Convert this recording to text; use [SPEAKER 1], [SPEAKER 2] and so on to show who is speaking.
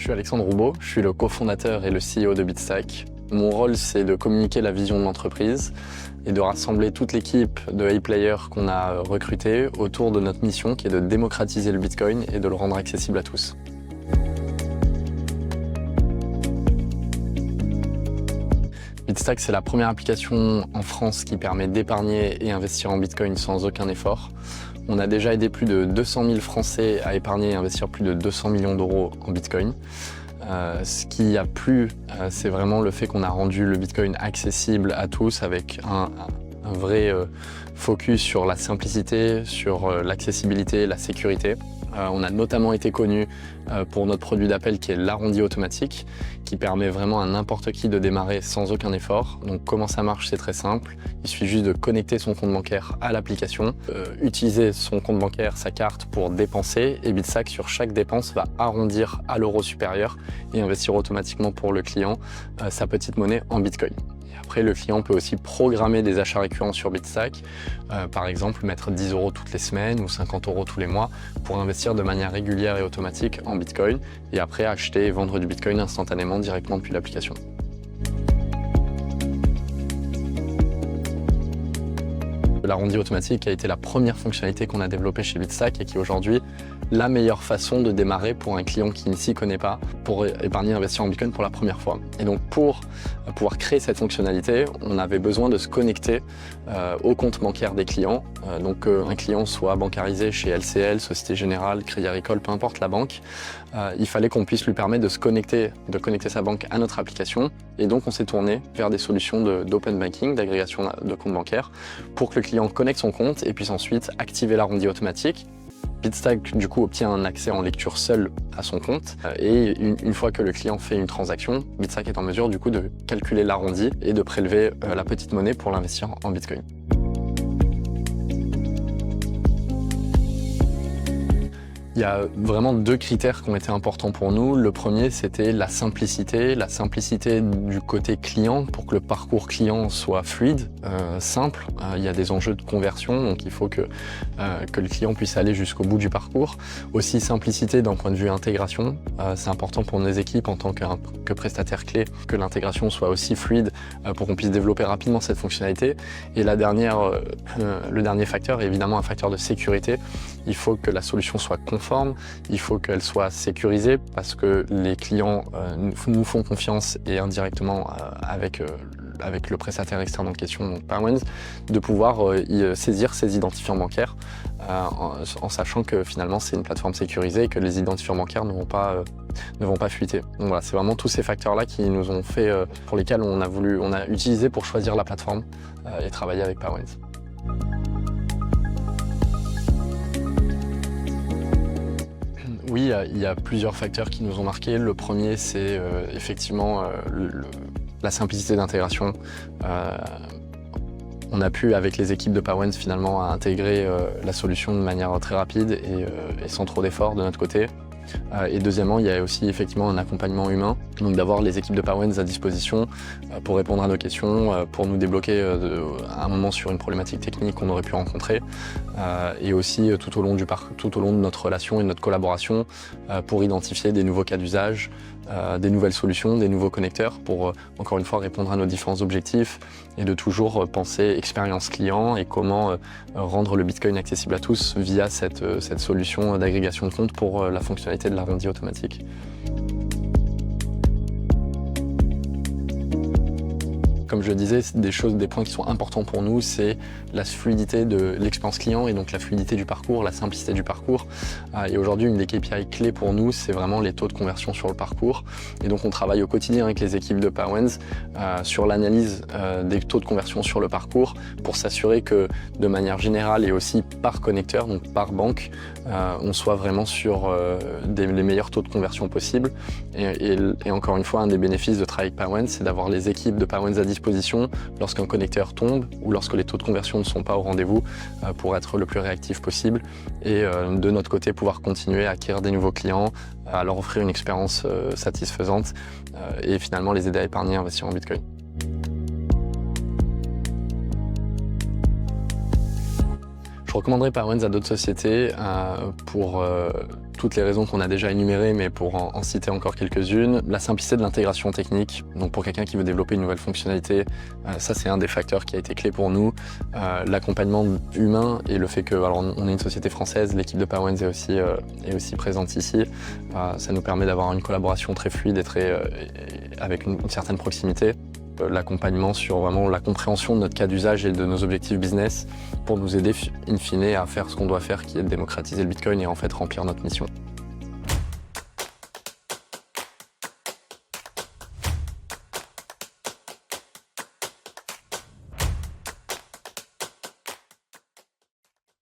[SPEAKER 1] Je suis Alexandre Roubaud, je suis le cofondateur et le CEO de Bitstack. Mon rôle, c'est de communiquer la vision de l'entreprise et de rassembler toute l'équipe de A-players qu'on a recrutés autour de notre mission qui est de démocratiser le Bitcoin et de le rendre accessible à tous. Bitstack, c'est la première application en France qui permet d'épargner et investir en Bitcoin sans aucun effort. On a déjà aidé plus de 200 000 Français à épargner et investir plus de 200 millions d'euros en Bitcoin. Ce qui a plu, c'est vraiment le fait qu'on a rendu le Bitcoin accessible à tous avec un vrai focus sur la simplicité, sur l'accessibilité, la sécurité. On a notamment été connu pour notre produit d'appel qui est l'arrondi automatique, qui permet vraiment à n'importe qui de démarrer sans aucun effort. Donc comment ça marche, c'est très simple. Il suffit juste de connecter son compte bancaire à l'application, utiliser son compte bancaire, sa carte pour dépenser, et Bitstack sur chaque dépense va arrondir à l'euro supérieur et investir automatiquement pour le client sa petite monnaie en Bitcoin. Après, le client peut aussi programmer des achats récurrents sur Bitstack, par exemple mettre 10 € toutes les semaines ou 50 € tous les mois pour investir de manière régulière et automatique en Bitcoin et après acheter et vendre du Bitcoin instantanément directement depuis l'application. L'arrondi automatique a été la première fonctionnalité qu'on a développée chez Bitstack et qui est aujourd'hui la meilleure façon de démarrer pour un client qui ne s'y connaît pas, pour épargner et investir en Bitcoin pour la première fois. Et donc pour pouvoir créer cette fonctionnalité, on avait besoin de se connecter au compte bancaire des clients. Donc un client soit bancarisé chez LCL, Société Générale, Crédit Agricole, peu importe la banque, il fallait qu'on puisse lui permettre de connecter sa banque à notre application. Et donc on s'est tourné vers des solutions d'open banking, d'agrégation de compte bancaire, pour que le client connecte son compte et puisse ensuite activer l'arrondi automatique. Bitstack du coup obtient un accès en lecture seul à son compte et une fois que le client fait une transaction, Bitstack est en mesure du coup de calculer l'arrondi et de prélever la petite monnaie pour l'investir en Bitcoin. Il y a vraiment deux critères qui ont été importants pour nous. Le premier, c'était la simplicité du côté client pour que le parcours client soit fluide, simple. Il y a des enjeux de conversion, donc il faut que le client puisse aller jusqu'au bout du parcours. Aussi simplicité d'un point de vue intégration. C'est important pour nos équipes en tant que prestataire clé que l'intégration soit aussi fluide pour qu'on puisse développer rapidement cette fonctionnalité. Et le dernier facteur est évidemment un facteur de sécurité. Il faut que la solution soit conforme, il faut qu'elle soit sécurisée parce que les clients nous font confiance et indirectement avec le prestataire externe en question, donc Powerwens, de pouvoir saisir ces identifiants bancaires en sachant que finalement c'est une plateforme sécurisée et que les identifiants bancaires ne vont pas fuiter. Donc voilà, c'est vraiment tous ces facteurs-là qui nous ont fait, pour lesquels on a utilisé pour choisir la plateforme et travailler avec Powerwens. Oui, il y a plusieurs facteurs qui nous ont marqués. Le premier, c'est effectivement la simplicité d'intégration. On a pu, avec les équipes de Powerwens, finalement, intégrer la solution de manière très rapide et sans trop d'efforts de notre côté. Et deuxièmement, il y a aussi effectivement un accompagnement humain, donc d'avoir les équipes de Powerwens à disposition pour répondre à nos questions, pour nous débloquer à un moment sur une problématique technique qu'on aurait pu rencontrer, et aussi tout au long de notre relation et de notre collaboration pour identifier des nouveaux cas d'usage, des nouvelles solutions, des nouveaux connecteurs pour encore une fois répondre à nos différents objectifs et de toujours penser expérience client et comment rendre le Bitcoin accessible à tous via cette solution d'agrégation de comptes pour la fonctionnalité de l'arrondi automatique. Comme je le disais, des points qui sont importants pour nous, c'est la fluidité de l'expérience client et donc la fluidité du parcours, la simplicité du parcours. Et aujourd'hui, une des KPI clés pour nous, c'est vraiment les taux de conversion sur le parcours. Et donc, on travaille au quotidien avec les équipes de Powerwens sur l'analyse des taux de conversion sur le parcours pour s'assurer que, de manière générale et aussi par connecteur, donc par banque, on soit vraiment sur les meilleurs taux de conversion possibles. Et encore une fois, un des bénéfices de travailler avec Powerwens, c'est d'avoir les équipes de Powerwens à disposition lorsqu'un connecteur tombe ou lorsque les taux de conversion ne sont pas au rendez-vous pour être le plus réactif possible et de notre côté pouvoir continuer à acquérir des nouveaux clients, à leur offrir une expérience satisfaisante et finalement les aider à épargner et investir en Bitcoin. Je recommanderais Powerends à d'autres sociétés pour toutes les raisons qu'on a déjà énumérées, mais pour en citer encore quelques-unes. La simplicité de l'intégration technique, donc pour quelqu'un qui veut développer une nouvelle fonctionnalité, ça c'est un des facteurs qui a été clé pour nous. L'accompagnement humain et le fait que, alors on est une société française, l'équipe de Powerends est aussi présente ici. Ça nous permet d'avoir une collaboration très fluide et avec une certaine proximité. L'accompagnement sur vraiment la compréhension de notre cas d'usage et de nos objectifs business pour nous aider in fine à faire ce qu'on doit faire, qui est de démocratiser le Bitcoin et en fait remplir notre mission.